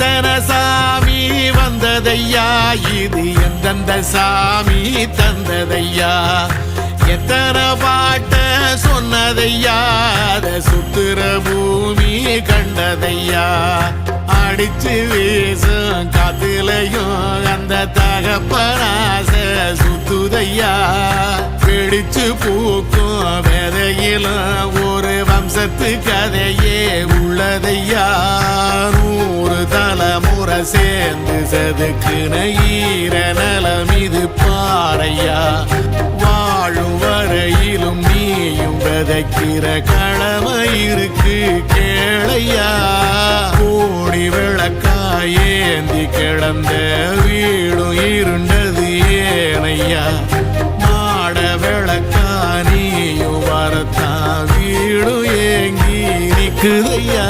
எத்தனை சாமி வந்ததையா, இது எந்தெந்த சாமி தந்ததையா, எத்தனை பாட்ட சொன்னதையா, அத சுத்துற பூமி கண்டதையா, அடிச்சு வீசும் காத்துலையும் அந்த தகப்பனாச சுத்துதையா, பிடிச்சு பூக்கும் விதையிலும் ஒரு வம்சத்து கதையே உள்ளதையா, 100 தலைமுறை சேர்ந்து செதுக்குன ஈர நலம் இது பாறையா, வாழும் வரையிலும் நீயும் விதைக்கிற கடமை இருக்கு கேளையா, கோடி விளக்காயேந்தி கிடந்த வீடும் இருண்டது ஏனையா, மாட விளக்கா நீயும் வரத்தான் வீடும் ஏங்கி நிக்குதையா.